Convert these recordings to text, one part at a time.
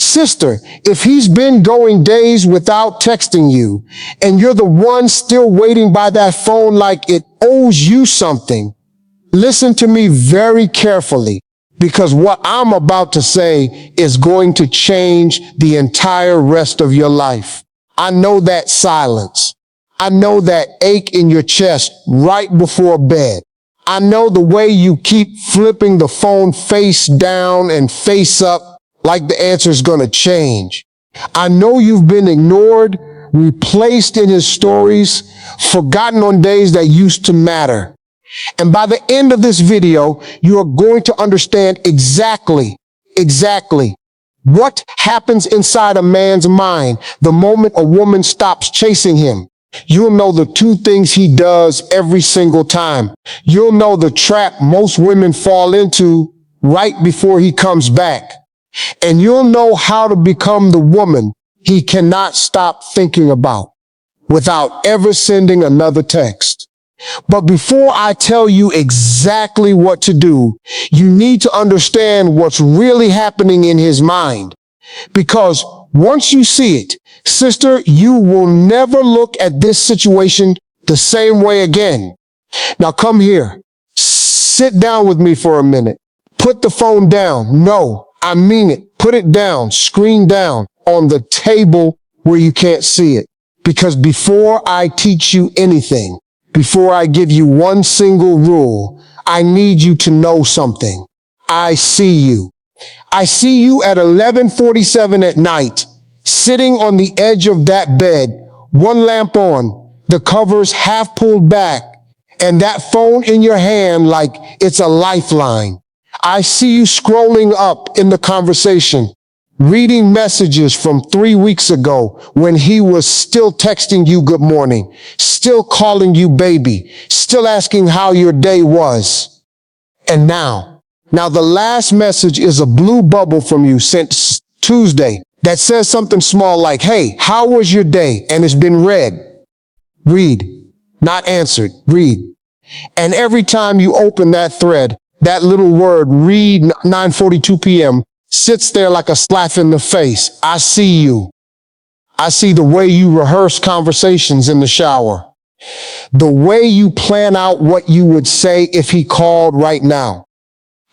Sister, if he's been going days without texting you and you're the one still waiting by that phone like it owes you something, listen to me very carefully, because what I'm about to say is going to change the entire rest of your life. I know that silence. I know that ache in your chest right before bed. I know the way you keep flipping the phone face down and face up like the answer's gonna change. I know you've been ignored, replaced in his stories, forgotten on days that used to matter. And by the end of this video, you are going to understand exactly what happens inside a man's mind the moment a woman stops chasing him. You'll know the two things he does every single time. You'll know the trap most women fall into right before he comes back. And you'll know how to become the woman he cannot stop thinking about without ever sending another text. But before I tell you exactly what to do, you need to understand what's really happening in his mind. Because once you see it, sister, you will never look at this situation the same way again. Now come here. Sit down with me for a minute. Put the phone down. No, I mean it. Put it down, screen down, on the table where you can't see it. Because before I teach you anything, before I give you one single rule, I need you to know something. I see you. I see you at 11:47 at night, sitting on the edge of that bed, one lamp on, the covers half pulled back, and that phone in your hand like it's a lifeline. I see you scrolling up in the conversation, reading messages from 3 weeks ago when he was still texting you good morning, still calling you baby, still asking how your day was. And now the last message is a blue bubble from you sent Tuesday that says something small like, hey, how was your day? And it's been read. Read, not answered, read. And every time you open that thread, that little word, read, 9:42 p.m., sits there like a slap in the face. I see you. I see the way you rehearse conversations in the shower. The way you plan out what you would say if he called right now.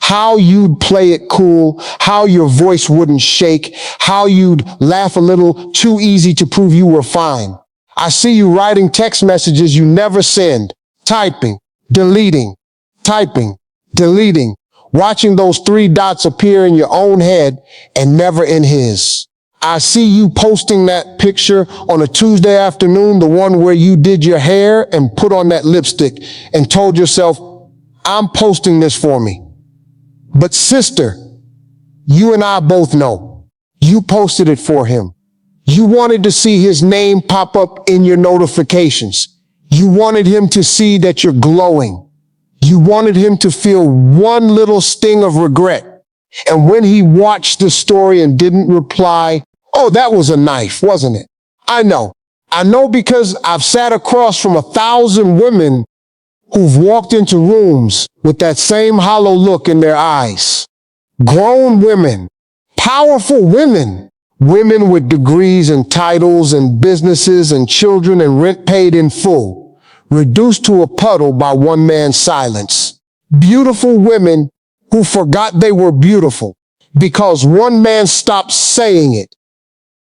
How you'd play it cool, how your voice wouldn't shake, how you'd laugh a little too easy to prove you were fine. I see you writing text messages you never send, typing, deleting, typing, deleting, watching those 3 dots appear in your own head and never in his. I see you posting that picture on a Tuesday afternoon, the one where you did your hair and put on that lipstick and told yourself, I'm posting this for me. But sister, you and I both know you posted it for him. You wanted to see his name pop up in your notifications. You wanted him to see that you're glowing. You wanted him to feel one little sting of regret. And when he watched the story and didn't reply, oh, that was a knife, wasn't it? I know because I've sat across from 1,000 women who've walked into rooms with that same hollow look in their eyes. Grown women, powerful women, women with degrees and titles and businesses and children and rent paid in full, reduced to a puddle by one man's silence. Beautiful women who forgot they were beautiful because one man stopped saying it.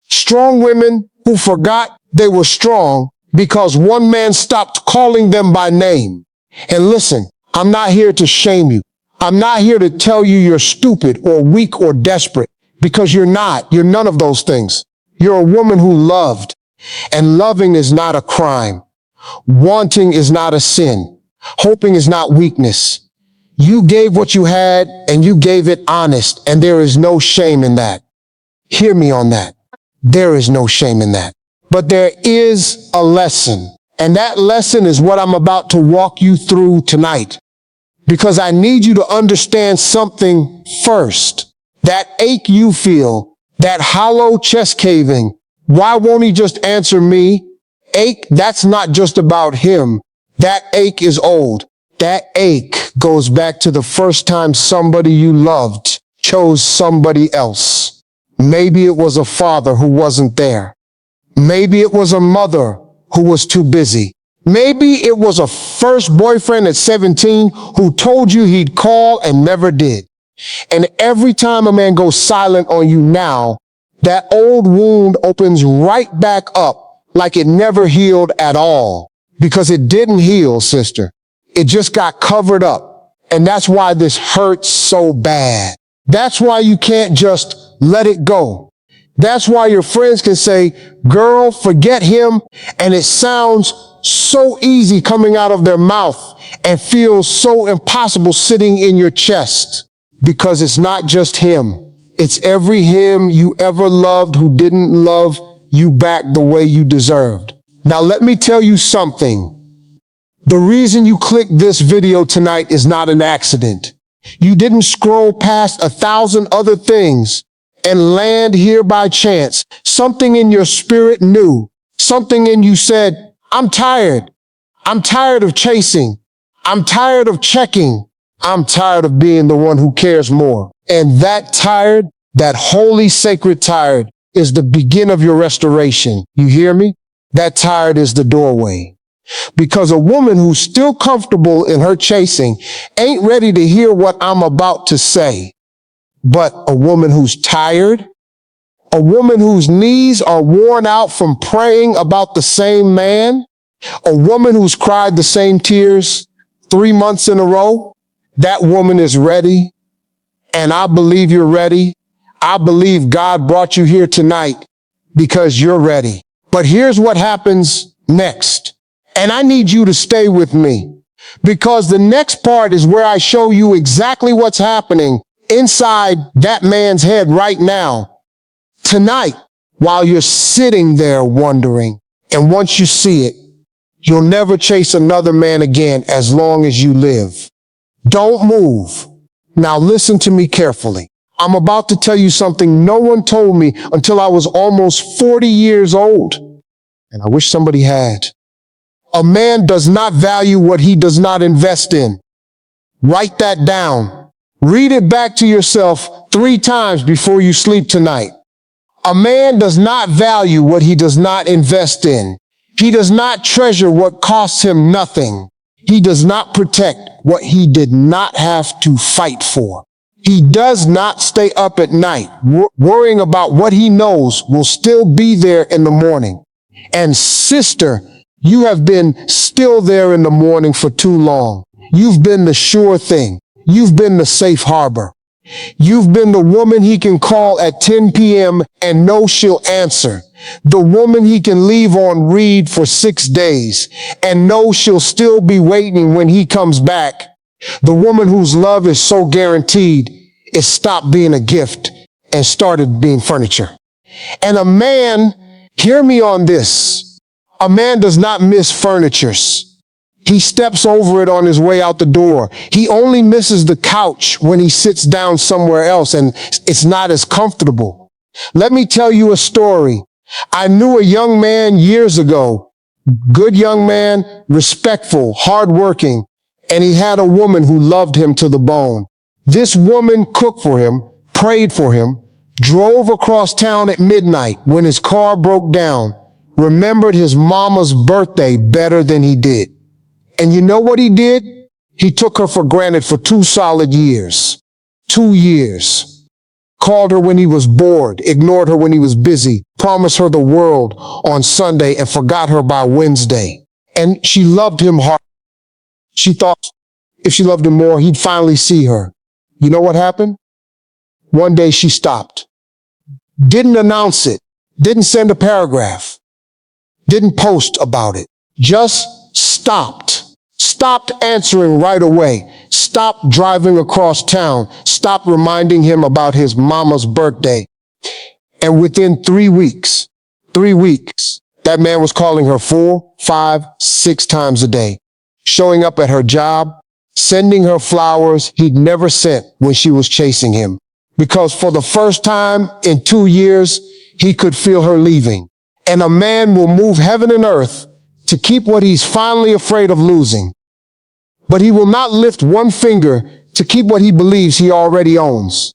Strong women who forgot they were strong because one man stopped calling them by name. And listen, I'm not here to shame you. I'm not here to tell you you're stupid or weak or desperate, because you're not. You're none of those things. You're a woman who loved, and loving is not a crime. Wanting is not a sin. Hoping is not weakness. You gave what you had, and you gave it honest, and there is no shame in that. Hear me on that. There is no shame in that. But there is a lesson. And that lesson is what I'm about to walk you through tonight. Because I need you to understand something first. That ache you feel, that hollow chest caving, why won't he just answer me? Ache, that's not just about him. That ache is old. That ache goes back to the first time somebody you loved chose somebody else. Maybe it was a father who wasn't there. Maybe it was a mother who was too busy. Maybe it was a first boyfriend at 17 who told you he'd call and never did. And every time a man goes silent on you now, that old wound opens right back up like it never healed at all. Because it didn't heal, sister. It just got covered up. And that's why this hurts so bad. That's why you can't just let it go. That's why your friends can say, girl, forget him. And it sounds so easy coming out of their mouth and feels so impossible sitting in your chest. Because it's not just him. It's every him you ever loved who didn't love you back the way you deserved. Now let me tell you something. The reason you clicked this video tonight is not an accident. You didn't scroll past 1,000 other things and land here by chance. Something in your spirit knew. Something in you said, I'm tired. I'm tired of chasing. I'm tired of checking. I'm tired of being the one who cares more. And that tired, that holy sacred tired, is the beginning of your restoration. You hear me? That tired is the doorway. Because a woman who's still comfortable in her chasing ain't ready to hear what I'm about to say. But a woman who's tired, a woman whose knees are worn out from praying about the same man, a woman who's cried the same tears 3 months in a row, that woman is ready. And I believe you're ready. I believe God brought you here tonight because you're ready. But here's what happens next. And I need you to stay with me because the next part is where I show you exactly what's happening inside that man's head right now, tonight, while you're sitting there wondering. And once you see it, you'll never chase another man again as long as you live. Don't move. Now listen to me carefully. I'm about to tell you something no one told me until I was almost 40 years old. And I wish somebody had. A man does not value what he does not invest in. Write that down. Read it back to yourself 3 times before you sleep tonight. A man does not value what he does not invest in. He does not treasure what costs him nothing. He does not protect what he did not have to fight for. He does not stay up at night worrying about what he knows will still be there in the morning. And sister, you have been still there in the morning for too long. You've been the sure thing. You've been the safe harbor. You've been the woman he can call at 10 p.m. and know she'll answer. The woman he can leave on read for 6 days and know she'll still be waiting when he comes back. The woman whose love is so guaranteed, it stopped being a gift and started being furniture. And a man, hear me on this, a man does not miss furnitures. He steps over it on his way out the door. He only misses the couch when he sits down somewhere else and it's not as comfortable. Let me tell you a story. I knew a young man years ago, good young man, respectful, hardworking, and he had a woman who loved him to the bone. This woman cooked for him, prayed for him, drove across town at midnight when his car broke down, remembered his mama's birthday better than he did. And you know what he did? He took her for granted for 2 solid years. 2 years. Called her when he was bored, ignored her when he was busy, promised her the world on Sunday and forgot her by Wednesday. And she loved him hard. She thought if she loved him more, he'd finally see her. You know what happened? One day she stopped. Didn't announce it. Didn't send a paragraph. Didn't post about it. Just stopped. Stopped answering right away. Stopped driving across town. Stopped reminding him about his mama's birthday. And within 3 weeks, that man was calling her 4, 5, 6 times a day. Showing up at her job, sending her flowers he'd never sent when she was chasing him. Because for the first time in 2 years, he could feel her leaving. And a man will move heaven and earth to keep what he's finally afraid of losing. But he will not lift one finger to keep what he believes he already owns.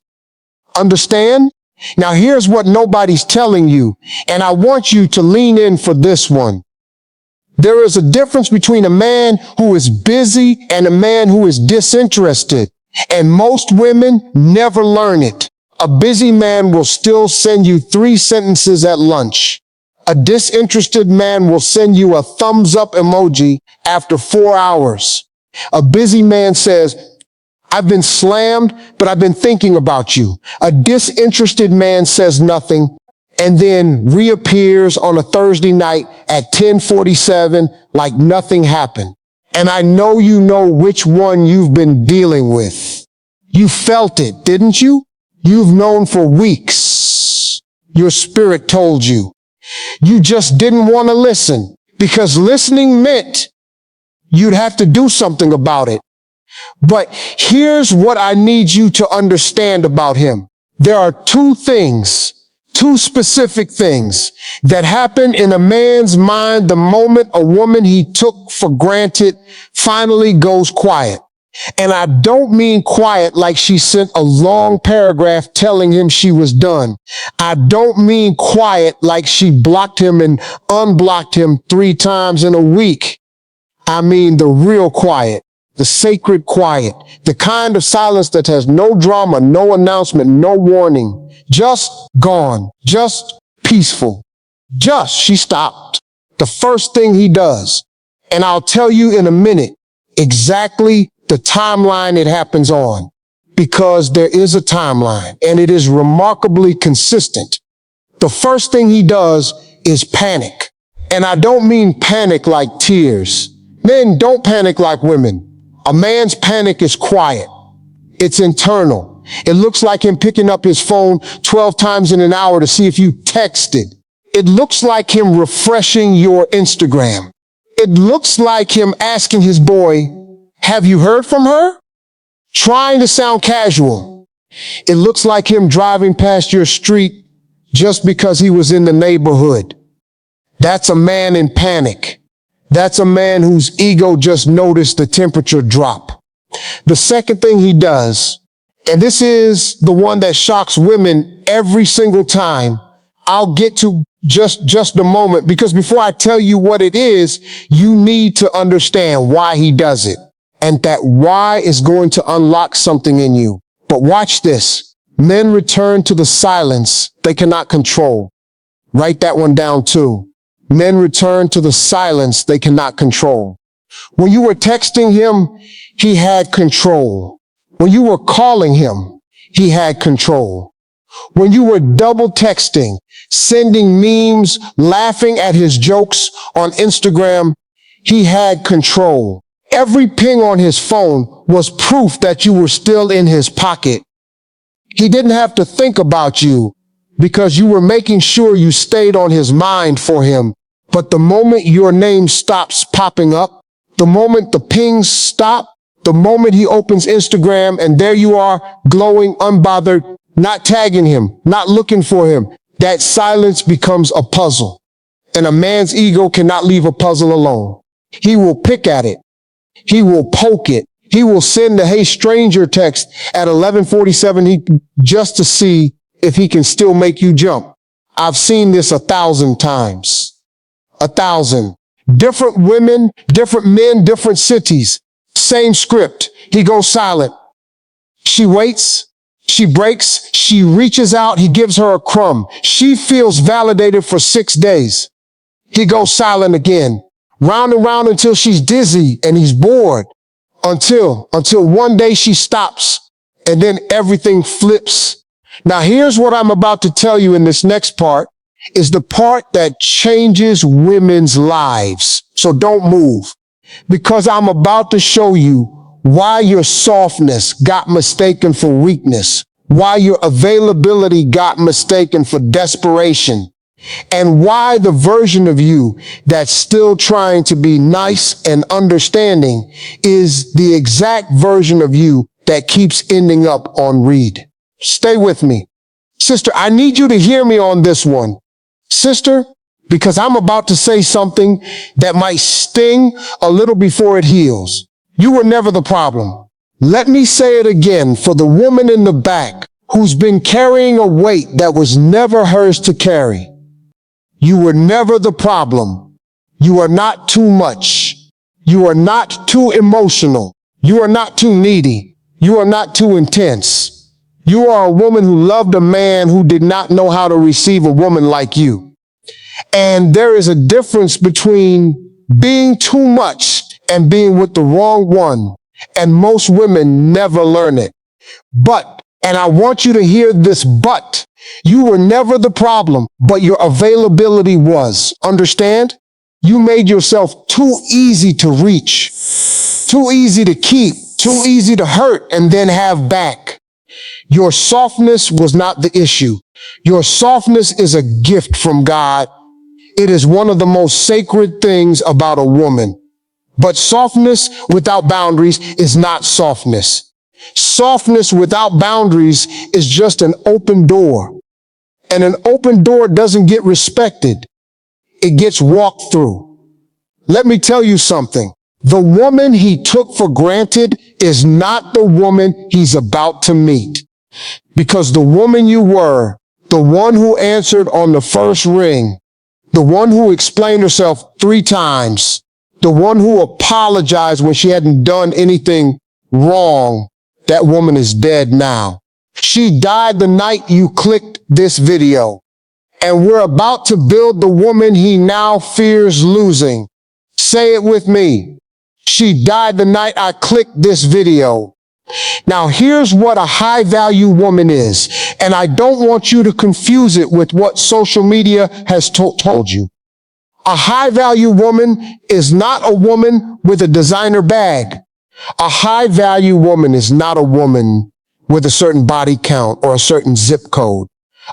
Understand? Now here's what nobody's telling you, and I want you to lean in for this one. There is a difference between a man who is busy and a man who is disinterested, and most women never learn it. A busy man will still send you 3 sentences at lunch. A disinterested man will send you a thumbs up emoji after 4 hours. A busy man says, "I've been slammed, but I've been thinking about you." A disinterested man says nothing and then reappears on a Thursday night at 10:47 like nothing happened. And I know you know which one you've been dealing with. You felt it, didn't you? You've known for weeks. Your spirit told you. You just didn't want to listen because listening meant you'd have to do something about it. But here's what I need you to understand about him. There are 2 things, 2 specific things that happen in a man's mind the moment a woman he took for granted finally goes quiet. And I don't mean quiet like she sent a long paragraph telling him she was done. I don't mean quiet like she blocked him and unblocked him 3 times in a week. I mean the real quiet, the sacred quiet, the kind of silence that has no drama, no announcement, no warning, just gone, just peaceful. She stopped. The first thing he does, and I'll tell you in a minute exactly the timeline it happens on, because there is a timeline and it is remarkably consistent. The first thing he does is panic. And I don't mean panic like tears. Men don't panic like women. A man's panic is quiet. It's internal. It looks like him picking up his phone 12 times in an hour to see if you texted. It looks like him refreshing your Instagram. It looks like him asking his boy, "Have you heard from her?" Trying to sound casual. It looks like him driving past your street just because he was in the neighborhood. That's a man in panic. That's a man whose ego just noticed the temperature drop. The second thing he does, and this is the one that shocks women every single time, I'll get to just a moment, because before I tell you what it is, you need to understand why he does it. And that why is going to unlock something in you. But watch this. Men return to the silence they cannot control. Write that one down too. Men return to the silence they cannot control. When you were texting him, he had control. When you were calling him, he had control. When you were double texting, sending memes, laughing at his jokes on Instagram, he had control. Every ping on his phone was proof that you were still in his pocket. He didn't have to think about you because you were making sure you stayed on his mind for him. But the moment your name stops popping up, the moment the pings stop, the moment he opens Instagram and there you are, glowing, unbothered, not tagging him, not looking for him, that silence becomes a puzzle. And a man's ego cannot leave a puzzle alone. He will pick at it. He will poke it. He will send a "Hey stranger" text at 11:47 just to see if he can still make you jump. I've seen this 1,000 times. 1,000. Different women, different men, different cities. Same script. He goes silent. She waits. She breaks. She reaches out. He gives her a crumb. She feels validated for 6 days. He goes silent again. Round and round until she's dizzy and he's bored. Until one day she stops and then everything flips. Now here's what I'm about to tell you in this next part is the part that changes women's lives. So don't move, because I'm about to show you why your softness got mistaken for weakness, why your availability got mistaken for desperation, and why the version of you that's still trying to be nice and understanding is the exact version of you that keeps ending up on read. Stay with me. Sister, I need you to hear me on this one. Sister, because I'm about to say something that might sting a little before it heals. You were never the problem. Let me say it again for the woman in the back who's been carrying a weight that was never hers to carry. You were never the problem. You are not too much. You are not too emotional. You are not too needy. You are not too intense. You are a woman who loved a man who did not know how to receive a woman like you. And there is a difference between being too much and being with the wrong one. And most women never learn it. But, and I want you to hear this but, you were never the problem, but your availability was. Understand? You made yourself too easy to reach, too easy to keep, too easy to hurt and then have back. Your softness was not the issue. Your softness is a gift from God. It is one of the most sacred things about a woman. But softness without boundaries is not softness. Softness without boundaries is just an open door. And an open door doesn't get respected. It gets walked through. Let me tell you something. The woman he took for granted is not the woman he's about to meet. Because the woman you were, the one who answered on the first ring, the one who explained herself 3 times, the one who apologized when she hadn't done anything wrong, that woman is dead now. She died the night you clicked this video. And we're about to build the woman he now fears losing. Say it with me. She died the night I clicked this video. Now here's what a high-value woman is, and I don't want you to confuse it with what social media has told you. A high-value woman is not a woman with a designer bag. A high-value woman is not a woman with a certain body count or a certain zip code.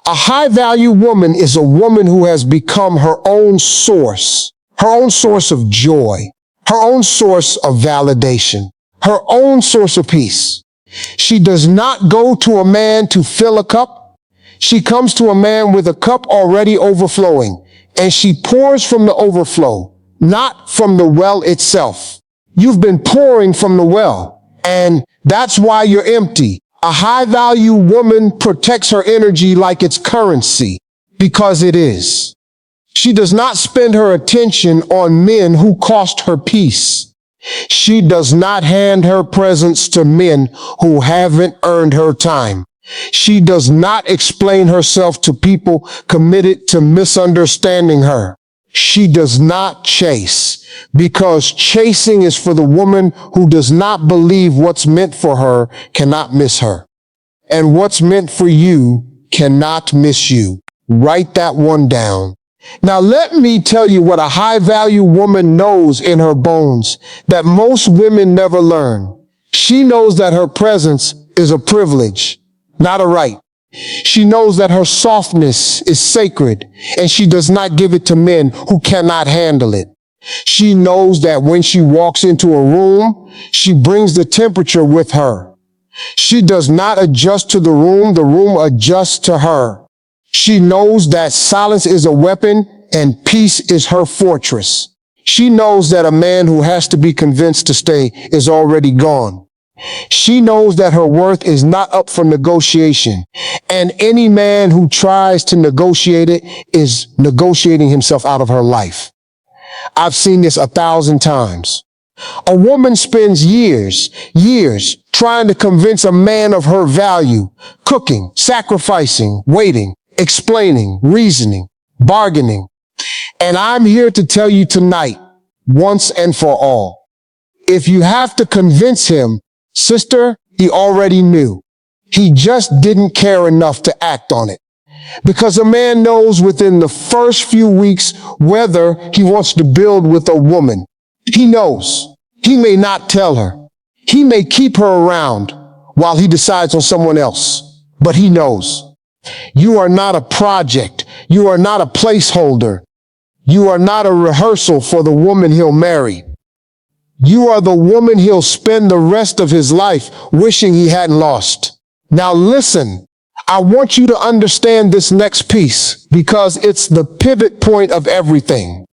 A high-value woman is a woman who has become her own source of joy, her own source of validation, her own source of peace. She does not go to a man to fill a cup. She comes to a man with a cup already overflowing, and she pours from the overflow, not from the well itself. You've been pouring from the well, and that's why you're empty. A high-value woman protects her energy like it's currency, because it is. She does not spend her attention on men who cost her peace. She does not hand her presence to men who haven't earned her time. She does not explain herself to people committed to misunderstanding her. She does not chase, because chasing is for the woman who does not believe what's meant for her cannot miss her. And what's meant for you cannot miss you. Write that one down. Now let me tell you what a high-value woman knows in her bones that most women never learn. She knows that her presence is a privilege, not a right. She knows that her softness is sacred, and she does not give it to men who cannot handle it. She knows that when she walks into a room, she brings the temperature with her. She does not adjust to the room adjusts to her. She knows that silence is a weapon and peace is her fortress. She knows that a man who has to be convinced to stay is already gone. She knows that her worth is not up for negotiation, and any man who tries to negotiate it is negotiating himself out of her life. I've seen this 1,000 times. A woman spends years trying to convince a man of her value, cooking, sacrificing, waiting, explaining, reasoning, bargaining. And I'm here to tell you tonight, once and for all, if you have to convince him, sister, he already knew. He just didn't care enough to act on it. Because a man knows within the first few weeks whether he wants to build with a woman. He knows. He may not tell her. He may keep her around while he decides on someone else. But he knows. You are not a project. You are not a placeholder. You are not a rehearsal for the woman he'll marry. You are the woman he'll spend the rest of his life wishing he hadn't lost. Now listen, I want you to understand this next piece because it's the pivot point of everything.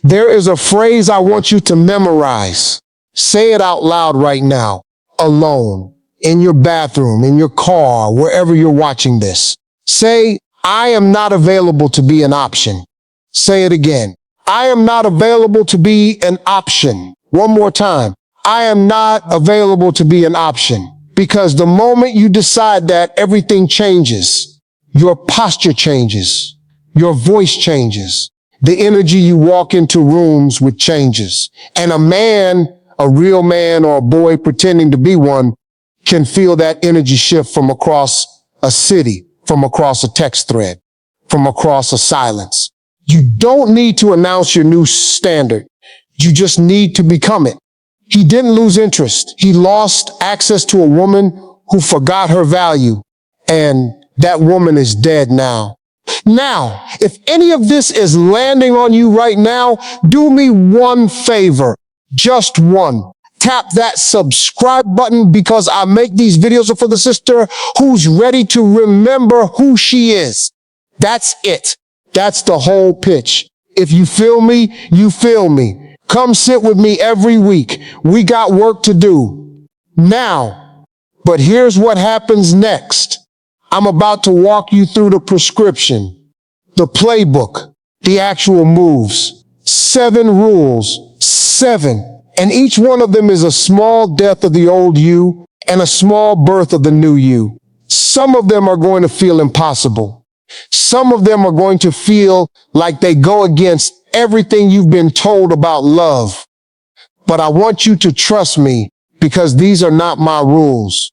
There is a phrase I want you to memorize. Say it out loud right now. Alone. in your bathroom, in your car, wherever you're watching this. Say, I am not available to be an option. Say it again. I am not available to be an option. One more time. I am not available to be an option. Because the moment you decide that, everything changes. Your posture changes. Your voice changes. The energy you walk into rooms with changes. And a man, a real man or a boy pretending to be one, can feel that energy shift from across a city, from across a text thread, from across a silence. You don't need to announce your new standard. You just need to become it. He didn't lose interest. He lost access to a woman who forgot her value. And that woman is dead now. Now, if any of this is landing on you right now, do me one favor. Just one. Tap that subscribe button, because I make these videos for the sister who's ready to remember who she is. That's it. That's the whole pitch. If you feel me, you feel me. Come sit with me every week. We got work to do. Now, but here's what happens next. I'm about to walk you through the prescription, the playbook, the actual moves. 7 rules. 7. And each one of them is a small death of the old you and a small birth of the new you. Some of them are going to feel impossible. Some of them are going to feel like they go against everything you've been told about love. But I want you to trust me, because these are not my rules.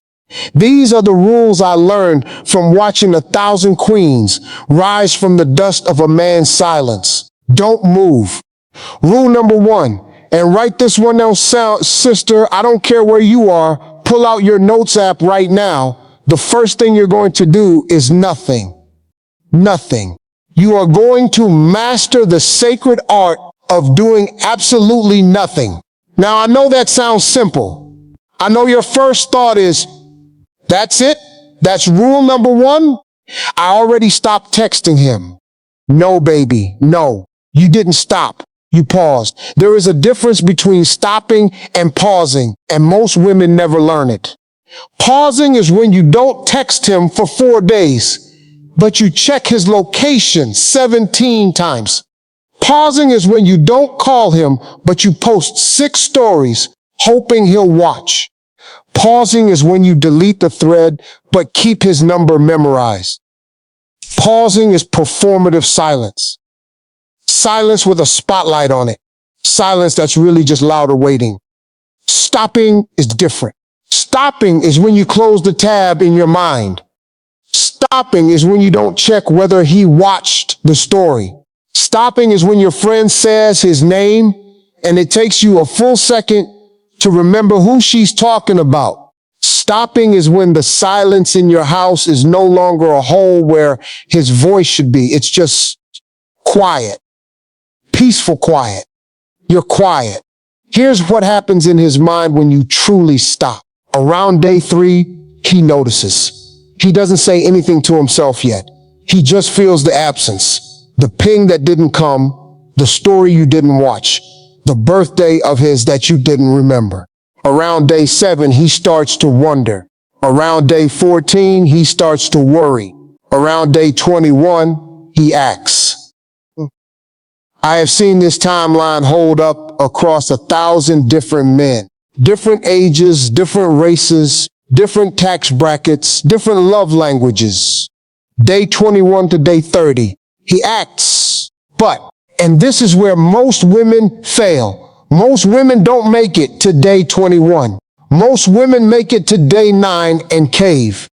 These are the rules I learned from watching 1,000 queens rise from the dust of a man's silence. Don't move. Rule number 1, and write this one down, sister. I don't care where you are. Pull out your notes app right now. The first thing you're going to do is nothing. Nothing. You are going to master the sacred art of doing absolutely nothing. Now, I know that sounds simple. I know your first thought is, that's it? That's rule number 1? I already stopped texting him. No, baby, no. You didn't stop. You paused. There is a difference between stopping and pausing, and most women never learn it. Pausing is when you don't text him for 4 days, but you check his location 17 times. Pausing is when you don't call him, but you post 6 stories, hoping he'll watch. Pausing is when you delete the thread, but keep his number memorized. Pausing is performative silence. Silence with a spotlight on it. Silence that's really just louder waiting. Stopping is different. Stopping is when you close the tab in your mind. Stopping is when you don't check whether he watched the story. Stopping is when your friend says his name and it takes you a full second to remember who she's talking about. Stopping is when the silence in your house is no longer a hole where his voice should be. It's just quiet. Peaceful quiet. You're quiet. Here's what happens in his mind when you truly stop. Around day 3, he notices. He doesn't say anything to himself yet. He just feels the absence, the ping that didn't come, the story you didn't watch, the birthday of his that you didn't remember. Around day 7, he starts to wonder. Around day 14, he starts to worry. Around day 21, he acts. I have seen this timeline hold up across 1,000 different men. Different ages, different races, different tax brackets, different love languages. Day 21 to day 30, he acts. But, and this is where most women fail. Most women don't make it to day 21. Most women make it to day 9 and cave.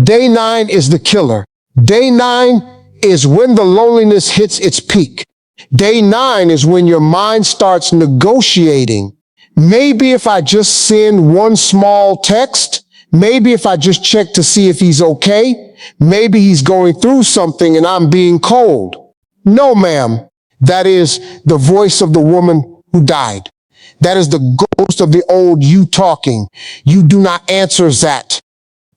Day 9 is the killer. Day 9 is when the loneliness hits its peak. Day 9 is when your mind starts negotiating. Maybe if I just send one small text, maybe if I just check to see if he's okay, maybe he's going through something and I'm being cold. No, ma'am. That is the voice of the woman who died. That is the ghost of the old you talking. You do not answer that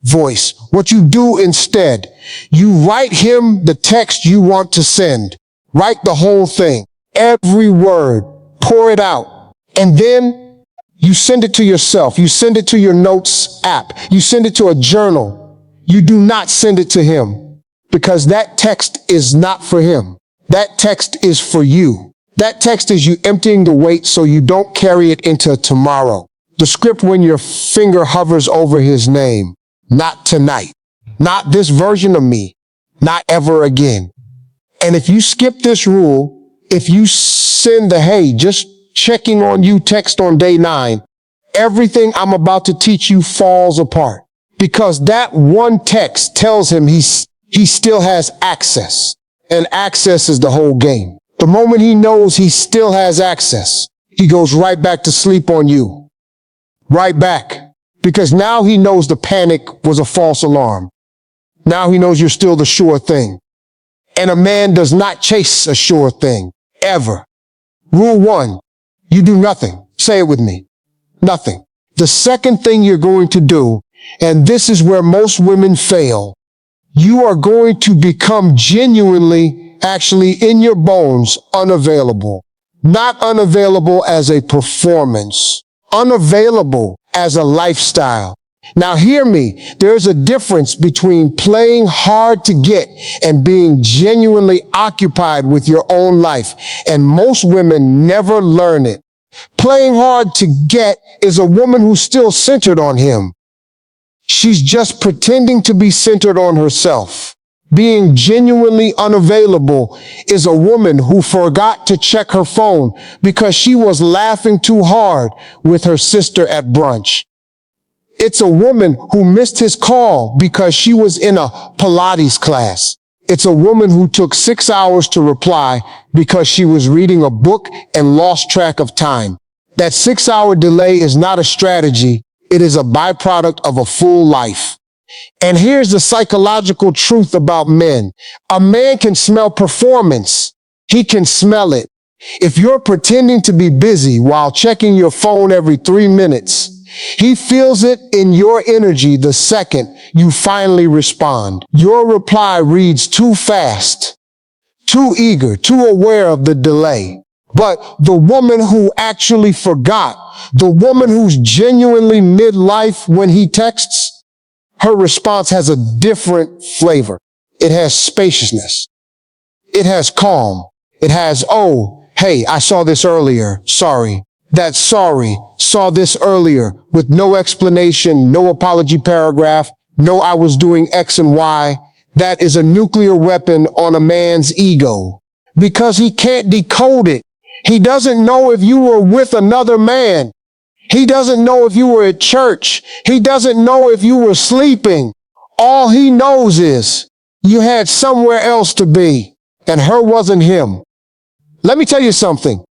voice. What you do instead, you write him the text you want to send. Write the whole thing. Every word. Pour it out. And then You send it to yourself. You send it to your notes app. You send it to a journal. You do not send it to him because that text is not for him. That text is for you. That text is you emptying the weight so you don't carry it into tomorrow. The script when your finger hovers over his name. Not tonight. Not this version of me. Not ever again. And if you skip this rule, if you send the hey, just checking on you text on day 9, everything I'm about to teach you falls apart. Because that one text tells him he still has access. And access is the whole game. The moment he knows he still has access, he goes right back to sleep on you. Right back. Because now he knows the panic was a false alarm. Now he knows you're still the sure thing. And a man does not chase a sure thing. Ever. Rule 1. You do nothing. Say it with me. Nothing. The second thing you're going to do, and this is where most women fail, you are going to become genuinely, actually in your bones, unavailable. Not unavailable as a performance. Unavailable as a lifestyle. Now hear me, there's a difference between playing hard to get and being genuinely occupied with your own life, and most women never learn it. Playing hard to get is a woman who's still centered on him. She's just pretending to be centered on herself. Being genuinely unavailable is a woman who forgot to check her phone because she was laughing too hard with her sister at brunch. It's a woman who missed his call because she was in a Pilates class. It's a woman who took 6 hours to reply because she was reading a book and lost track of time. That 6-hour delay is not a strategy. It is a byproduct of a full life. And here's the psychological truth about men. A man can smell performance. He can smell it. If you're pretending to be busy while checking your phone every 3 minutes, he feels it in your energy the second you finally respond. Your reply reads too fast, too eager, too aware of the delay. But the woman who actually forgot, the woman who's genuinely midlife when he texts, her response has a different flavor. It has spaciousness. It has calm. It has, oh, hey, I saw this earlier. Sorry. That sorry, saw this earlier, with no explanation, no apology paragraph, no I was doing X and Y. That is a nuclear weapon on a man's ego. Because he can't decode it. He doesn't know if you were with another man. He doesn't know if you were at church. He doesn't know if you were sleeping. All he knows is you had somewhere else to be, and her wasn't him. Let me tell you something.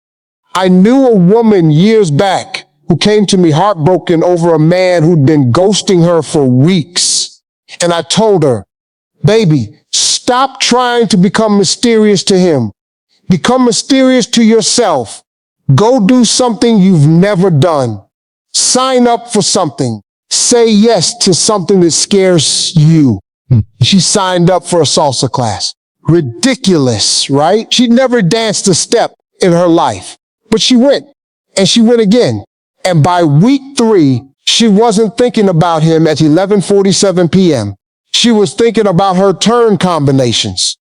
I knew a woman years back who came to me heartbroken over a man who'd been ghosting her for weeks. And I told her, baby, stop trying to become mysterious to him. Become mysterious to yourself. Go do something you've never done. Sign up for something. Say yes to something that scares you. She signed up for a salsa class. Ridiculous, right? She'd never danced a step in her life. But she went, and she went again. And by week 3, she wasn't thinking about him at 11:47 p.m. She was thinking about her turn combinations.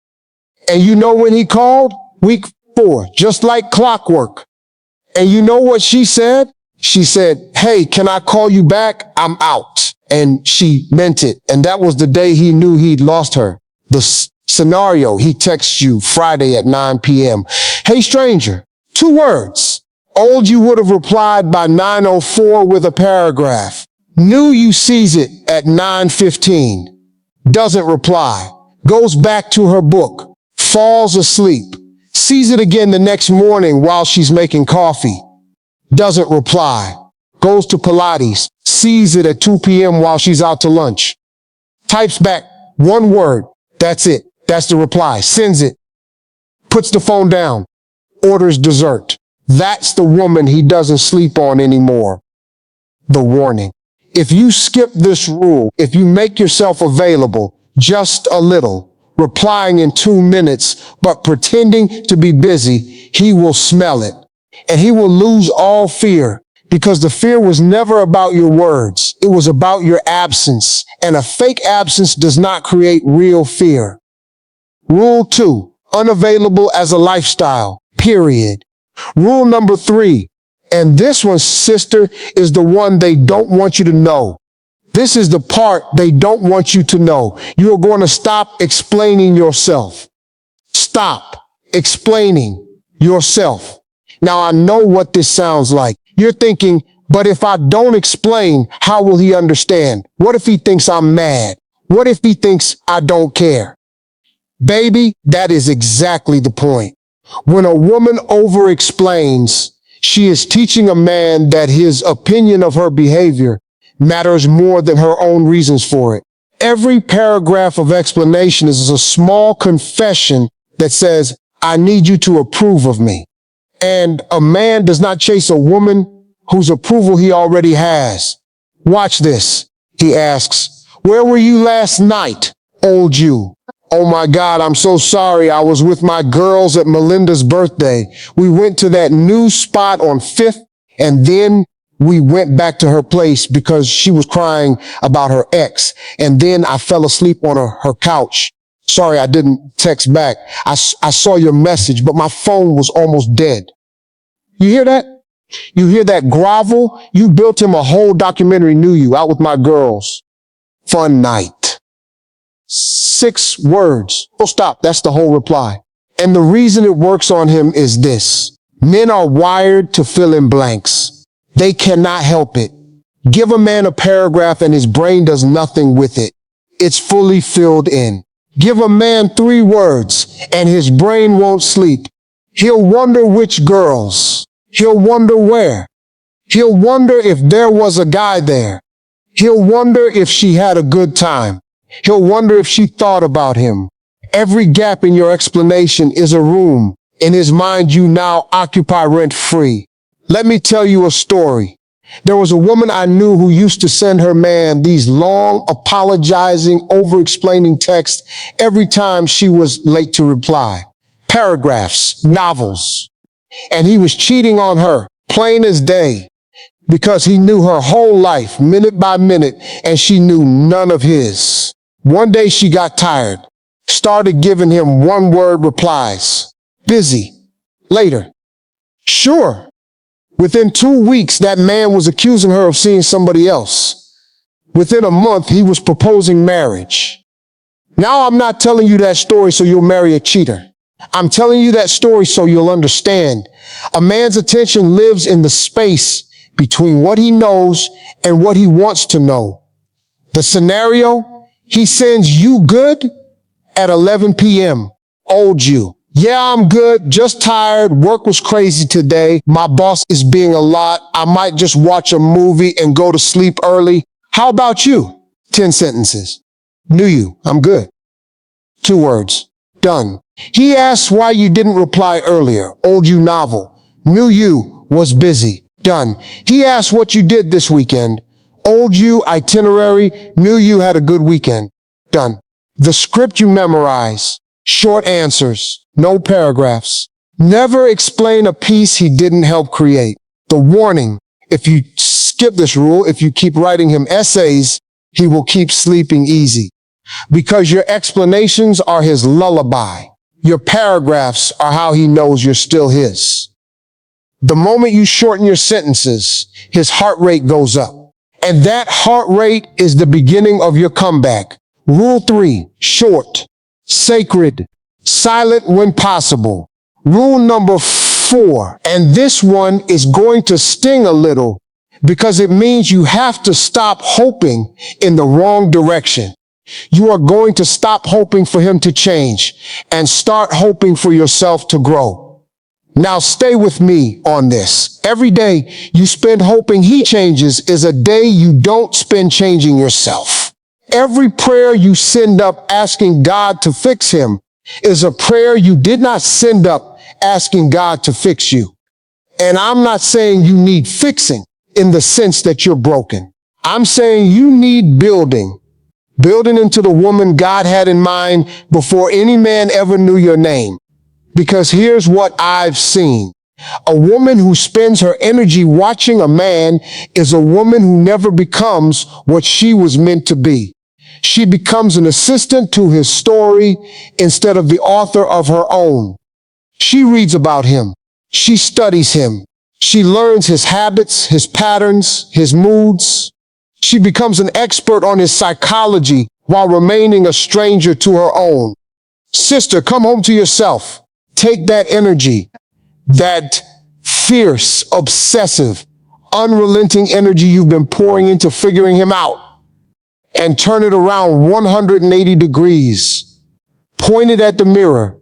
And you know when he called? Week 4, just like clockwork. And you know what she said? She said, hey, can I call you back? I'm out. And she meant it. And that was the day he knew he'd lost her. The scenario, he texts you Friday at 9 p.m. Hey, stranger. 2 words. Old you would have replied by 9:04 with a paragraph. New you sees it at 9:15. Doesn't reply. Goes back to her book. Falls asleep. Sees it again the next morning while she's making coffee. Doesn't reply. Goes to Pilates. Sees it at 2 p.m. while she's out to lunch. Types back 1 word. That's it. That's the reply. Sends it. Puts the phone down. Orders dessert. That's the woman he doesn't sleep on anymore. The warning. If you skip this rule, if you make yourself available just a little, replying in 2 minutes, but pretending to be busy, he will smell it. And he will lose all fear Because the fear was never about your words. It was about your absence. And a fake absence does not create real fear. Rule 2, unavailable as a lifestyle, period. Rule number 3, and this one, sister, is the one they don't want you to know. This is the part they don't want you to know. You are going to stop explaining yourself. Stop explaining yourself. Now, I know what this sounds like. You're thinking, but if I don't explain, how will he understand? What if he thinks I'm mad? What if he thinks I don't care? Baby, that is exactly the point. When a woman over-explains, she is teaching a man that his opinion of her behavior matters more than her own reasons for it. Every paragraph of explanation is a small confession that says, I need you to approve of me. And a man does not chase a woman whose approval he already has. Watch this. He asks, where were you last night, old you? Oh my God, I'm so sorry. I was with my girls at Melinda's birthday. We went to that new spot on 5th, and then we went back to her place because she was crying about her ex. And then I fell asleep on her couch. Sorry, I didn't text back. I saw your message, but my phone was almost dead. You hear that? You hear that grovel? You built him a whole documentary, knew you, out with my girls. Fun night. 6 words. Oh, stop. That's the whole reply. And the reason it works on him is this. Men are wired to fill in blanks. They cannot help it. Give a man a paragraph and his brain does nothing with it. It's fully filled in. Give a man 3 words and his brain won't sleep. He'll wonder which girls. He'll wonder where. He'll wonder if there was a guy there. He'll wonder if she had a good time. He'll wonder if she thought about him. Every gap in your explanation is a room in his mind you now occupy rent-free. Let me tell you a story. There was a woman I knew who used to send her man these long, apologizing, over-explaining texts every time she was late to reply. Paragraphs, novels. And he was cheating on her, plain as day, because he knew her whole life, minute by minute, and she knew none of his. One day she got tired, started giving him 1-word replies. Busy. Later. Sure. Within 2 weeks, that man was accusing her of seeing somebody else. Within a month, he was proposing marriage. Now I'm not telling you that story so you'll marry a cheater. I'm telling you that story so you'll understand. A man's attention lives in the space between what he knows and what he wants to know. The scenario, he sends you good at 11 p.m. Old you. Yeah, I'm good, just tired, work was crazy today, my boss is being a lot, I might just watch a movie and go to sleep early. How about you? 10 sentences. Knew you, I'm good. 2 words. Done. He asks why you didn't reply earlier. Old you novel. Knew you was busy. Done. He asks what you did this weekend. Old you itinerary. Knew you had a good weekend. Done. The script you memorize. Short answers. No paragraphs. Never explain a piece he didn't help create. The warning. If you skip this rule, if you keep writing him essays, he will keep sleeping easy. Because your explanations are his lullaby. Your paragraphs are how he knows you're still his. The moment you shorten your sentences, his heart rate goes up. And that heart rate is the beginning of your comeback. Rule 3, short, sacred, silent when possible. Rule number 4, and this one is going to sting a little because it means you have to stop hoping in the wrong direction. You are going to stop hoping for him to change and start hoping for yourself to grow. Now stay with me on this. Every day you spend hoping he changes is a day you don't spend changing yourself. Every prayer you send up asking God to fix him is a prayer you did not send up asking God to fix you. And I'm not saying you need fixing in the sense that you're broken. I'm saying you need building into the woman God had in mind before any man ever knew your name. Because here's what I've seen. A woman who spends her energy watching a man is a woman who never becomes what she was meant to be. She becomes an assistant to his story instead of the author of her own. She reads about him. She studies him. She learns his habits, his patterns, his moods. She becomes an expert on his psychology while remaining a stranger to her own. Sister, come home to yourself. Take that energy, that fierce, obsessive, unrelenting energy you've been pouring into figuring him out, and turn it around 180 degrees. Point it at the mirror.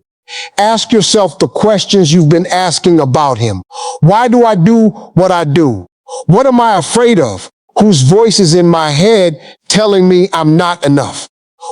Ask yourself the questions you've been asking about him. Why do I do what I do? What am I afraid of? Whose voice is in my head telling me I'm not enough?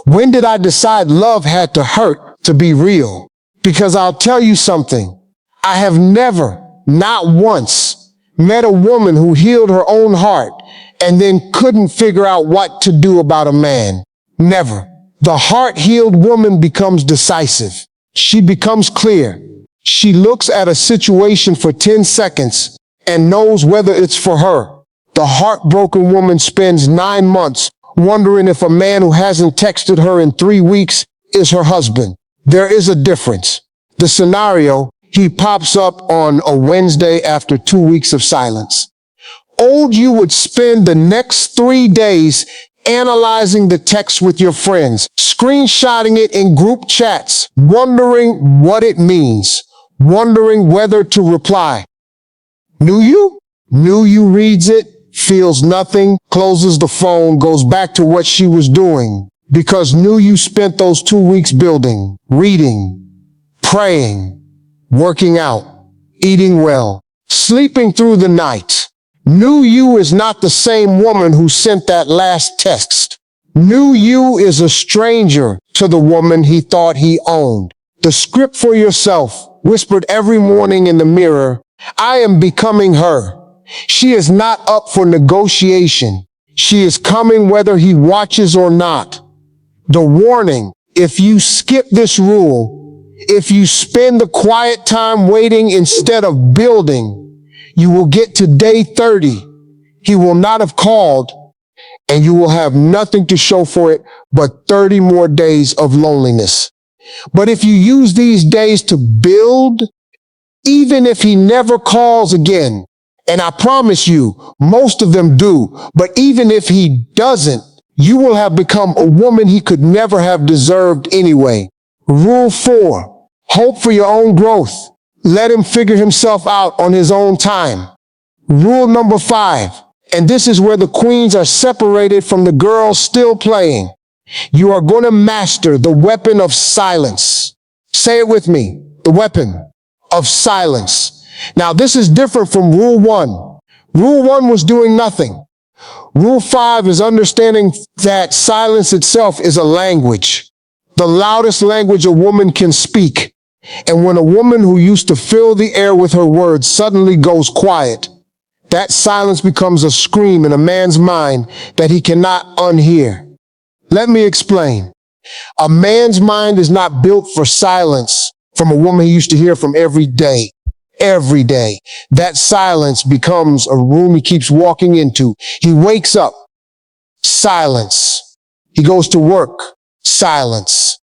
When did I decide love had to hurt to be real? Because I'll tell you something. I have never, not once, met a woman who healed her own heart and then couldn't figure out what to do about a man. Never. The heart-healed woman becomes decisive. She becomes clear. She looks at a situation for 10 seconds and knows whether it's for her. The heartbroken woman spends 9 months wondering if a man who hasn't texted her in 3 weeks is her husband. There is a difference. The scenario, he pops up on a Wednesday after 2 weeks of silence. Old you would spend the next 3 days analyzing the text with your friends, screenshotting it in group chats, wondering what it means, wondering whether to reply. New you? New you reads it, feels nothing, closes the phone, goes back to what she was doing. Because new you spent those 2 weeks building, reading, praying, working out, eating well, sleeping through the night. New you is not the same woman who sent that last text. New you is a stranger to the woman he thought he owned. The script for yourself, whispered every morning in the mirror, I am becoming her. She is not up for negotiation. She is coming whether he watches or not. The warning, if you skip this rule, if you spend the quiet time waiting instead of building, you will get to day 30. He will not have called, and you will have nothing to show for it but 30 more days of loneliness. But if you use these days to build, even if he never calls again, and I promise you, most of them do, but even if he doesn't, you will have become a woman he could never have deserved anyway. Rule 4, hope for your own growth. Let him figure himself out on his own time. Rule number 5, and this is where the queens are separated from the girls still playing. You are going to master the weapon of silence. Say it with me, the weapon of silence. Now, this is different from Rule 1. Rule 1 was doing nothing. Rule 5 is understanding that silence itself is a language, the loudest language a woman can speak. And when a woman who used to fill the air with her words suddenly goes quiet, that silence becomes a scream in a man's mind that he cannot unhear. Let me explain. A man's mind is not built for silence from a woman he used to hear from every day. Every day. That silence becomes a room he keeps walking into. He wakes up. Silence. He goes to work. Silence.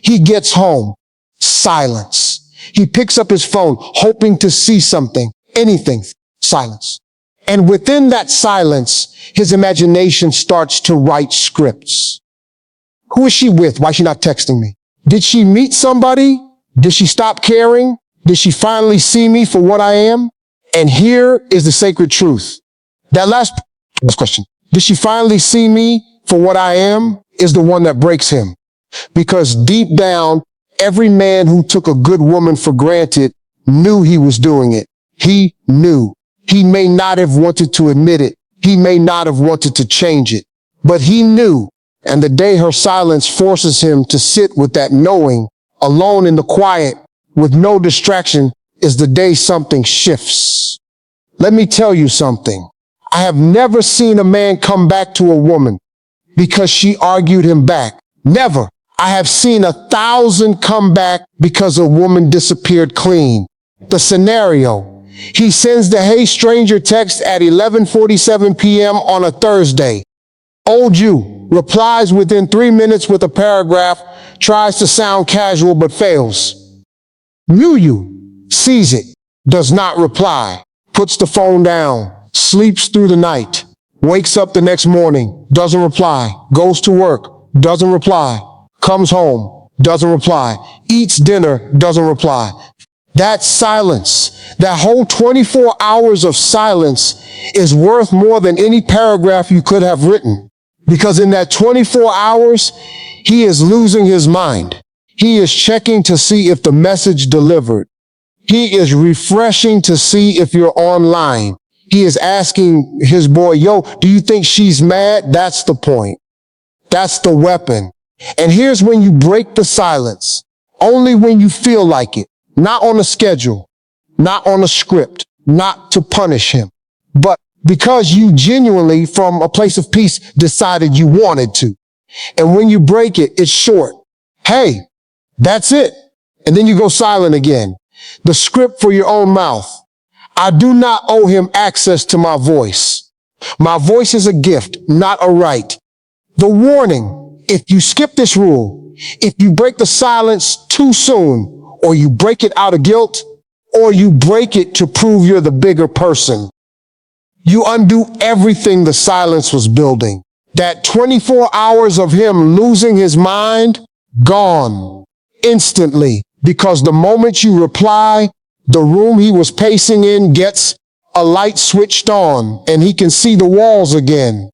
He gets home. Silence. He picks up his phone, hoping to see something, anything. Silence. And within that silence, his imagination starts to write scripts. Who is she with? Why is she not texting me? Did she meet somebody? Did she stop caring? Did she finally see me for what I am? And here is the sacred truth. That last question, did she finally see me for what I am, is the one that breaks him. Because deep down, every man who took a good woman for granted knew he was doing it. He knew. He may not have wanted to admit it. He may not have wanted to change it. But he knew. And the day her silence forces him to sit with that knowing, alone in the quiet, with no distraction, is the day something shifts. Let me tell you something. I have never seen a man come back to a woman because she argued him back. Never. I have seen 1,000 come back because a woman disappeared clean. The scenario, He sends the "Hey stranger" text at 11:47 p.m. on a Thursday. Old you replies within 3 minutes with a paragraph, tries to sound casual but fails. New you sees it, does not reply, puts the phone down, sleeps through the night, wakes up the next morning, doesn't reply, goes to work, doesn't reply, comes home, doesn't reply, eats dinner, doesn't reply. That silence, that whole 24 hours of silence is worth more than any paragraph you could have written. Because in that 24 hours, he is losing his mind. He is checking to see if the message delivered. He is refreshing to see if you're online. He is asking his boy, yo, do you think she's mad? That's the point. That's the weapon. And here's when you break the silence. Only when you feel like it. Not on a schedule, not on a script, not to punish him, but because you genuinely, from a place of peace, decided you wanted to. And when you break it, it's short. Hey, that's it. And then you go silent again. The script for your own mouth. I do not owe him access to my voice. My voice is a gift, not a right. The warning, if you skip this rule, if you break the silence too soon, or you break it out of guilt, or you break it to prove you're the bigger person, you undo everything the silence was building. That 24 hours of him losing his mind, gone instantly, because the moment you reply, the room he was pacing in gets a light switched on and he can see the walls again.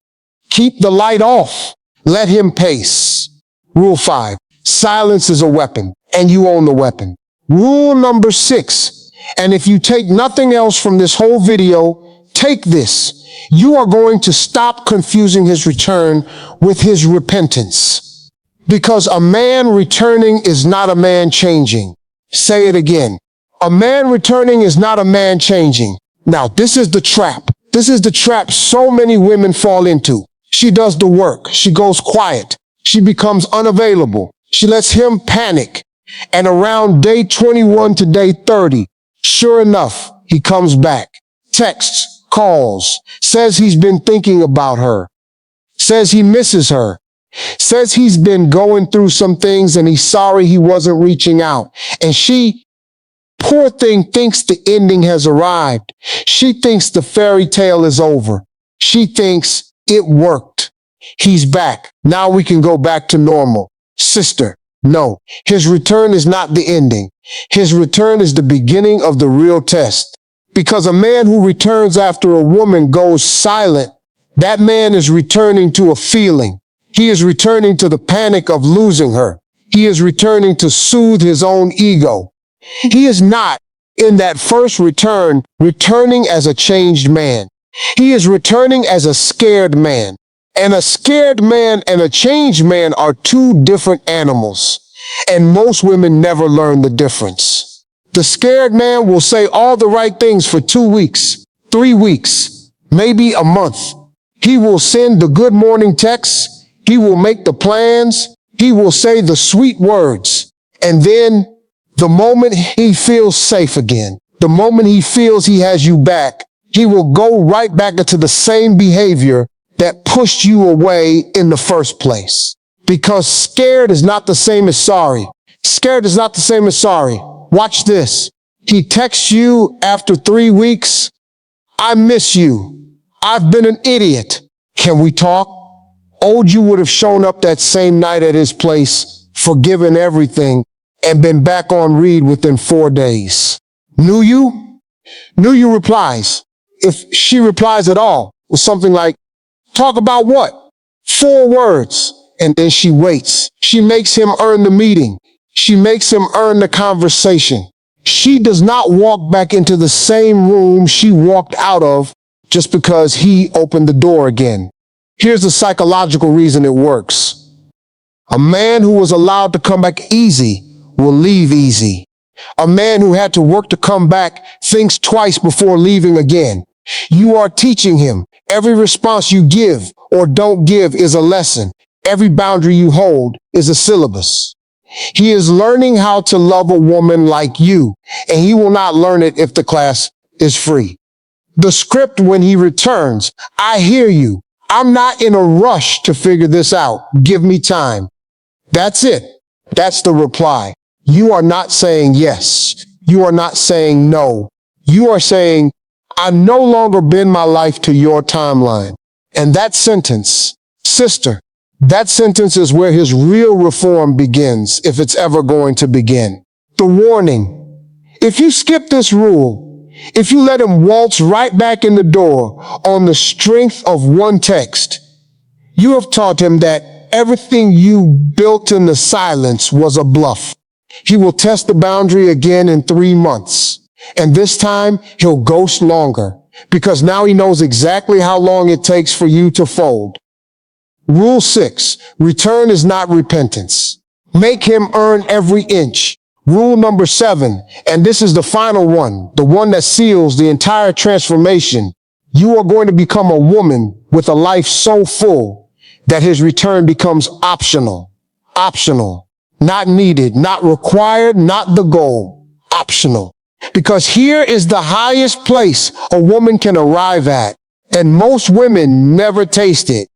Keep the light off. Let him pace. Rule 5. Silence is a weapon, and you own the weapon. Rule number 6, and if you take nothing else from this whole video, take this. You are going to stop confusing his return with his repentance. Because a man returning is not a man changing. Say it again. A man returning is not a man changing. Now, this is the trap. This is the trap so many women fall into. She does the work. She goes quiet. She becomes unavailable. She lets him panic. And around day 21 to day 30, sure enough, he comes back. Texts, calls, says he's been thinking about her, says he misses her, says he's been going through some things and he's sorry he wasn't reaching out. And she, poor thing, thinks the ending has arrived. She thinks the fairy tale is over. She thinks it worked. He's back. Now we can go back to normal. Sister, no, his return is not the ending. His return is the beginning of the real test. Because a man who returns after a woman goes silent, that man is returning to a feeling. He is returning to the panic of losing her. He is returning to soothe his own ego. He is not, in that first return, returning as a changed man. He is returning as a scared man. And a scared man and a changed man are two different animals. And most women never learn the difference. The scared man will say all the right things for 2 weeks, 3 weeks, maybe a month. He will send the good morning texts. He will make the plans. He will say the sweet words. And then the moment he feels safe again, the moment he feels he has you back, he will go right back into the same behavior that pushed you away in the first place. Because scared is not the same as sorry. Scared is not the same as sorry. Watch this. He texts you after 3 weeks. I miss you. I've been an idiot. Can we talk? Old you would have shown up that same night at his place, forgiven everything, and been back on read within 4 days. New you? New you replies. If she replies at all, with something like, talk about what? 4 words. And then she waits. She makes him earn the meeting. She makes him earn the conversation. She does not walk back into the same room she walked out of just because he opened the door again. Here's the psychological reason it works. A man who was allowed to come back easy will leave easy. A man who had to work to come back thinks twice before leaving again. You are teaching him. Every response you give or don't give is a lesson. Every boundary you hold is a syllabus. He is learning how to love a woman like you, and he will not learn it if the class is free. The script when he returns, I hear you. I'm not in a rush to figure this out. Give me time. That's it. That's the reply. You are not saying yes. You are not saying no. You are saying, I no longer bend my life to your timeline. And that sentence, sister, that sentence is where his real reform begins, if it's ever going to begin. The warning. If you skip this rule, if you let him waltz right back in the door on the strength of one text, you have taught him that everything you built in the silence was a bluff. He will test the boundary again in 3 months. And this time he'll ghost longer because now he knows exactly how long it takes for you to fold. Rule 6, return is not repentance. Make him earn every inch. Rule number 7, and this is the final one, the one that seals the entire transformation. You are going to become a woman with a life so full that his return becomes optional. Optional. Not needed, not required, not the goal. Optional. Because here is the highest place a woman can arrive at, and most women never taste it.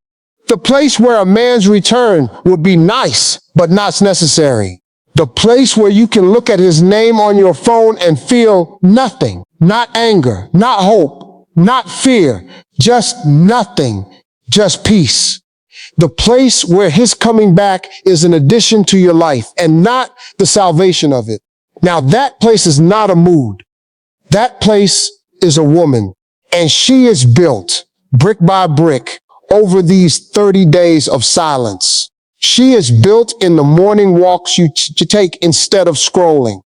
The place where a man's return would be nice, but not necessary. The place where you can look at his name on your phone and feel nothing, not anger, not hope, not fear, just nothing, just peace. The place where his coming back is an addition to your life and not the salvation of it. Now that place is not a mood. That place is a woman, and she is built brick by brick over these 30 days of silence. She is built in the morning walks you take instead of scrolling.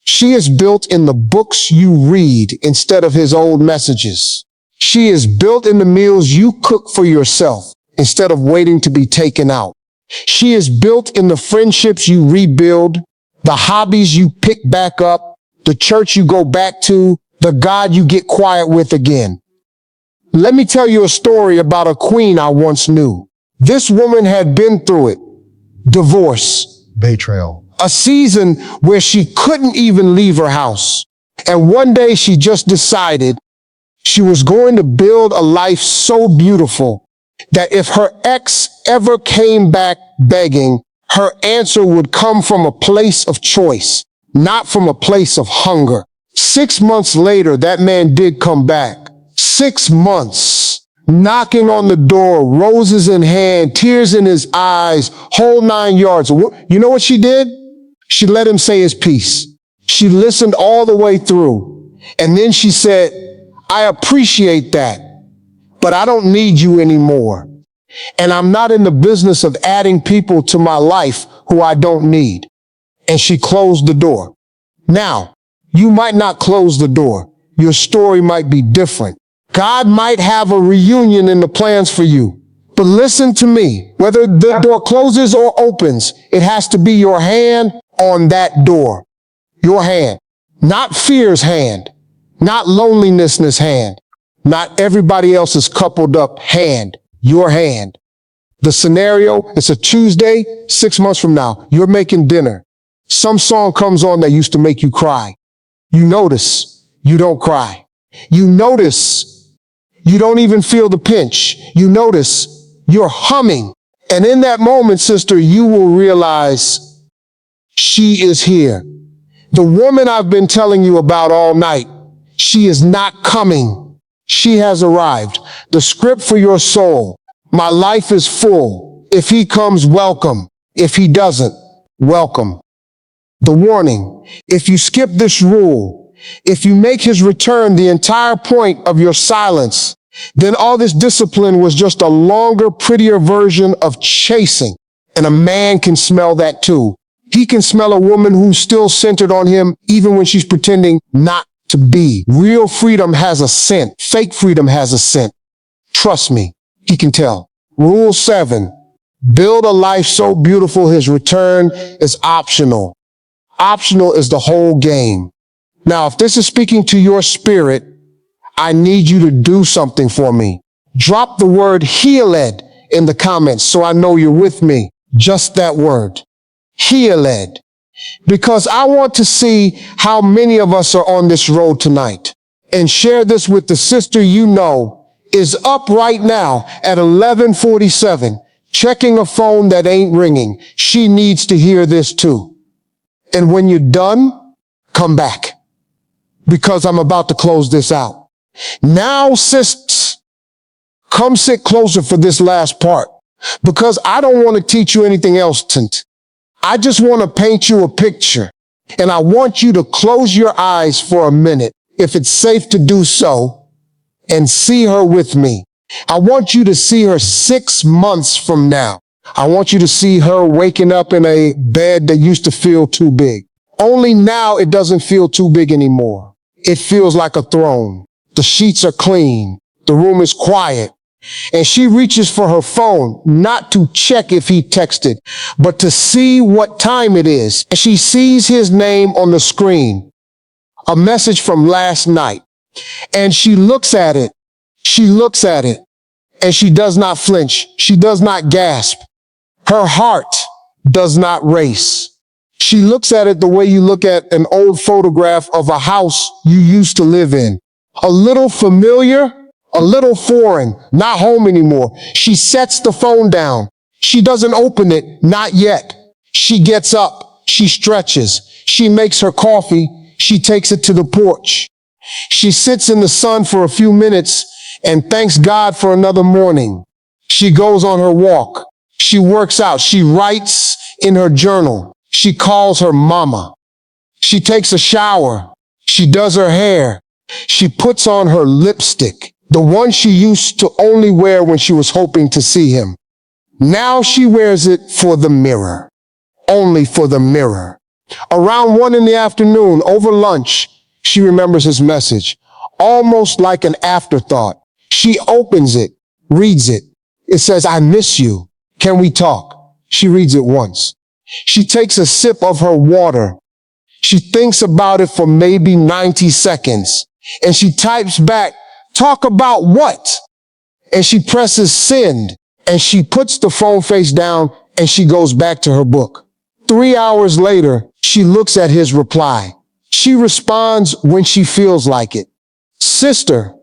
She is built in the books you read instead of his old messages. She is built in the meals you cook for yourself instead of waiting to be taken out. She is built in the friendships you rebuild, the hobbies you pick back up, the church you go back to, the God you get quiet with again. Let me tell you a story about a queen I once knew. This woman had been through it. Divorce. Betrayal. A season where she couldn't even leave her house. And one day she just decided she was going to build a life so beautiful that if her ex ever came back begging, her answer would come from a place of choice, not from a place of hunger. 6 months later, that man did come back. 6 months. Knocking on the door, roses in hand, tears in his eyes, whole 9 yards. You know what she did? She let him say his piece. She listened all the way through. And then she said, I appreciate that, but I don't need you anymore. And I'm not in the business of adding people to my life who I don't need. And she closed the door. Now, you might not close the door. Your story might be different. God might have a reunion in the plans for you. But listen to me. Whether the door closes or opens, it has to be your hand on that door. Your hand. Not fear's hand. Not loneliness's hand. Not everybody else's coupled up hand. Your hand. The scenario, it's a Tuesday, 6 months from now. You're making dinner. Some song comes on that used to make you cry. You notice you don't cry. You notice you don't even feel the pinch. You notice you're humming. And in that moment, sister, you will realize she is here. The woman I've been telling you about all night, she is not coming. She has arrived. The script for your soul. My life is full. If he comes, welcome. If he doesn't, welcome. The warning. If you skip this rule, if you make his return the entire point of your silence, then all this discipline was just a longer, prettier version of chasing. And a man can smell that too. He can smell a woman who's still centered on him even when she's pretending not to be. Real freedom has a scent. Fake freedom has a scent. Trust me, he can tell. Rule 7. Build a life so beautiful his return is optional. Optional is the whole game. Now, if this is speaking to your spirit, I need you to do something for me. Drop the word healed in the comments so I know you're with me. Just that word. Healed. Because I want to see how many of us are on this road tonight. and share this with the sister you know is up right now at 11:47, checking a phone that ain't ringing. She needs to hear this too. And when you're done, come back, because I'm about to close this out. Now, sisters, come sit closer for this last part, because I don't want to teach you anything else tonight. I just want to paint you a picture, and I want you to close your eyes for a minute, if it's safe to do so, and see her with me. I want you to see her 6 months from now. I want you to see her waking up in a bed that used to feel too big. Only now it doesn't feel too big anymore. It feels like a throne. The sheets are clean. The room is quiet. And she reaches for her phone, not to check if he texted, but to see what time it is. And she sees his name on the screen, a message from last night. And she looks at it. She looks at it, and she does not flinch. She does not gasp. Her heart does not race. She looks at it the way you look at an old photograph of a house you used to live in. A little familiar, a little foreign, not home anymore. She sets the phone down. She doesn't open it, not yet. She gets up. She stretches. She makes her coffee. She takes it to the porch. She sits in the sun for a few minutes and thanks God for another morning. She goes on her walk. She works out. She writes in her journal. She calls her mama. She takes a shower. She does her hair. She puts on her lipstick, the one she used to only wear when she was hoping to see him. Now she wears it for the mirror, only for the mirror. Around 1 p.m, over lunch, she remembers his message, almost like an afterthought. She opens it, reads it. It says, "I miss you. Can we talk?" She reads it once. She takes a sip of her water. She thinks about it for maybe 90 seconds. And she types back, "Talk about what?" And she presses send. And she puts the phone face down and she goes back to her book. 3 hours later, she looks at his reply. She responds when she feels like it. "Sister,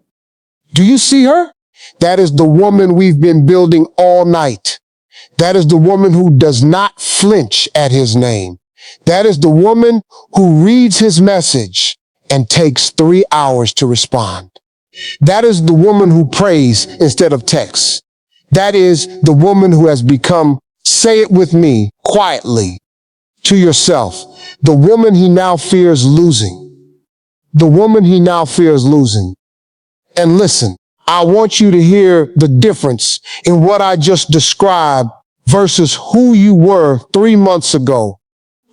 do you see her? That is the woman we've been building all night. That is the woman who does not flinch at his name. That is the woman who reads his message and takes 3 hours to respond. That is the woman who prays instead of texts. That is the woman who has become, say it with me, quietly, to yourself, the woman he now fears losing. The woman he now fears losing." And listen, I want you to hear the difference in what I just described versus who you were 3 months ago.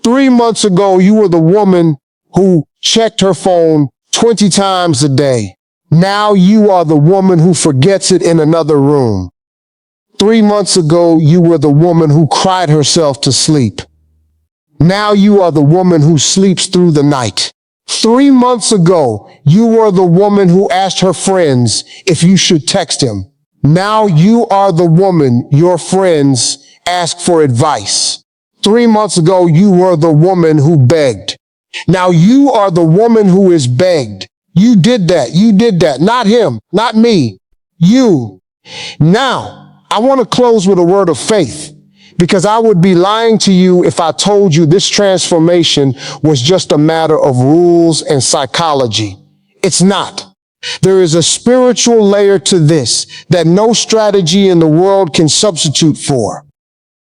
3 months ago, you were the woman who checked her phone 20 times a day. Now you are the woman who forgets it in another room. 3 months ago, you were the woman who cried herself to sleep. Now you are the woman who sleeps through the night. 3 months ago, you were the woman who asked her friends if you should text him. Now you are the woman your friends ask for advice. 3 months ago, you were the woman who begged. Now you are the woman who is begged. You did that. You did that. Not him, not me. You. Now, I want to close with a word of faith, because I would be lying to you if I told you this transformation was just a matter of rules and psychology. It's not. There is a spiritual layer to this that no strategy in the world can substitute for.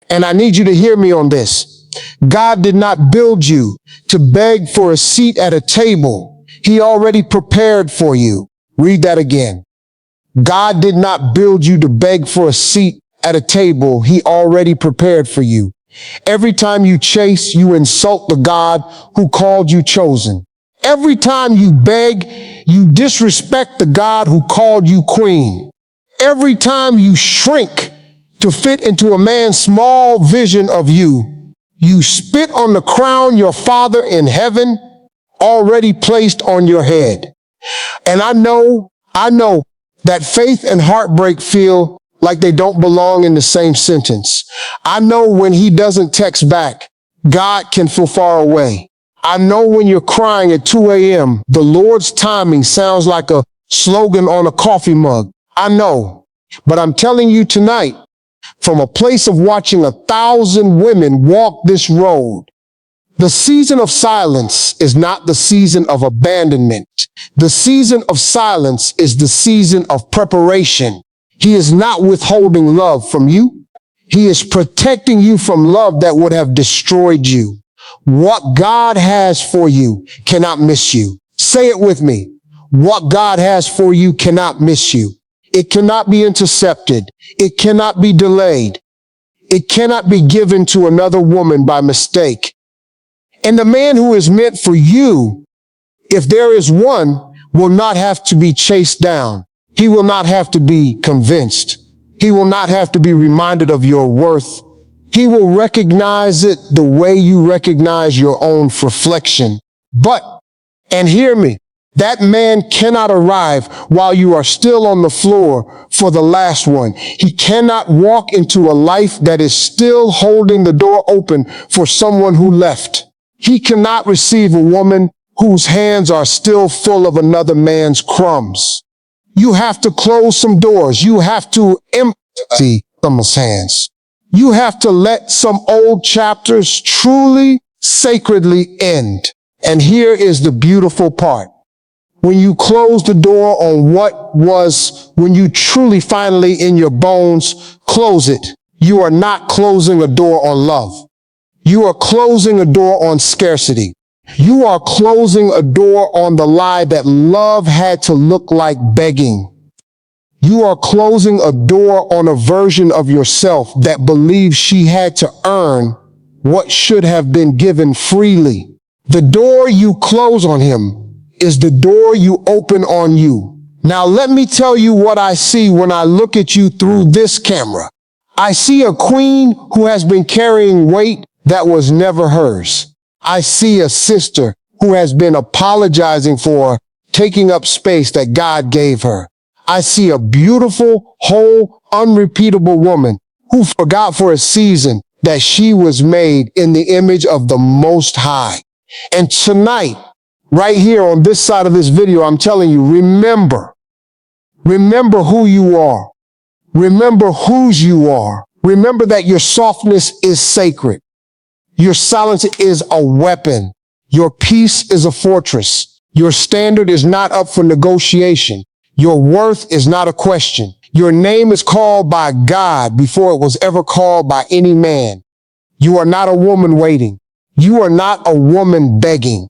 And I need you to hear me on this. God did not build you to beg for a seat at a table. He already prepared for you. Read that again. God did not build you to beg for a seat at a table. He already prepared for you. Every time you chase, you insult the God who called you chosen. Every time you beg, you disrespect the God who called you queen. Every time you shrink to fit into a man's small vision of you, you spit on the crown your Father in heaven already placed on your head. And I know that faith and heartbreak feel like they don't belong in the same sentence. I know when he doesn't text back, God can feel far away. I know when you're crying at 2 a.m., the Lord's timing sounds like a slogan on a coffee mug. I know. But I'm telling you tonight, from a place of watching 1,000 women walk this road, the season of silence is not the season of abandonment. The season of silence is the season of preparation. He is not withholding love from you. He is protecting you from love that would have destroyed you. What God has for you cannot miss you. Say it with me. What God has for you cannot miss you. It cannot be intercepted. It cannot be delayed. It cannot be given to another woman by mistake. And the man who is meant for you, if there is one, will not have to be chased down. He will not have to be convinced. He will not have to be reminded of your worth. He will recognize it the way you recognize your own reflection. But, and hear me, that man cannot arrive while you are still on the floor for the last one. He cannot walk into a life that is still holding the door open for someone who left. He cannot receive a woman whose hands are still full of another man's crumbs. You have to close some doors. You have to empty someone's hands. You have to let some old chapters truly, sacredly end. And here is the beautiful part. When you close the door on what was, when you truly finally in your bones close it, you are not closing a door on love. You are closing a door on scarcity. You are closing a door on the lie that love had to look like begging. You are closing a door on a version of yourself that believes she had to earn what should have been given freely. The door you close on him is the door you open on you. Now let me tell you what I see when I look at you through this camera. I see a queen who has been carrying weight that was never hers. I see a sister who has been apologizing for taking up space that God gave her. I see a beautiful, whole, unrepeatable woman who forgot for a season that she was made in the image of the Most High. And tonight, right here on this side of this video, I'm telling you, remember who you are. Remember whose you are. Remember that your softness is sacred. Your silence is a weapon. Your peace is a fortress. Your standard is not up for negotiation. Your worth is not a question. Your name is called by God before it was ever called by any man. You are not a woman waiting. You are not a woman begging.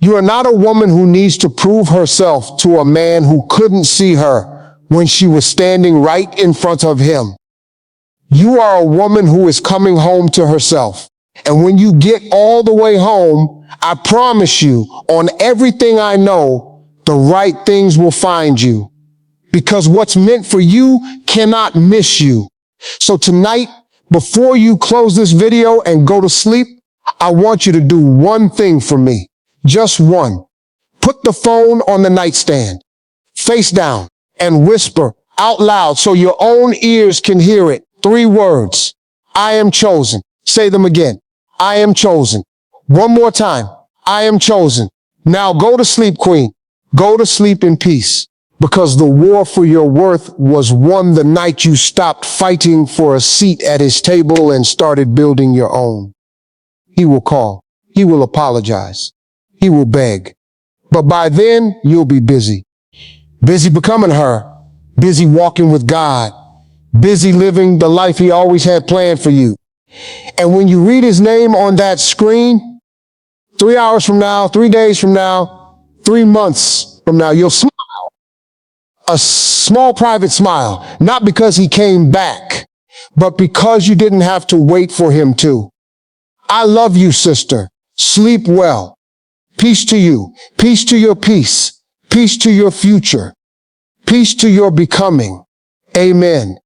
You are not a woman who needs to prove herself to a man who couldn't see her when she was standing right in front of him. You are a woman who is coming home to herself. And when you get all the way home, I promise you, on everything I know, the right things will find you. Because what's meant for you cannot miss you. So tonight, before you close this video and go to sleep, I want you to do one thing for me. Just one. Put the phone on the nightstand, face down, and whisper out loud so your own ears can hear it. 3 words. I am chosen. Say them again. I am chosen. One more time. I am chosen. Now go to sleep, queen. Go to sleep in peace. Because the war for your worth was won the night you stopped fighting for a seat at his table and started building your own. He will call. He will apologize. He will beg. But by then, you'll be busy. Busy becoming her. Busy walking with God. Busy living the life he always had planned for you. And when you read his name on that screen, 3 hours from now, 3 days from now, 3 months from now, you'll smile. A small private smile. Not because he came back, but because you didn't have to wait for him to. I love you, sister. Sleep well. Peace to you. Peace to your peace. Peace to your future. Peace to your becoming. Amen.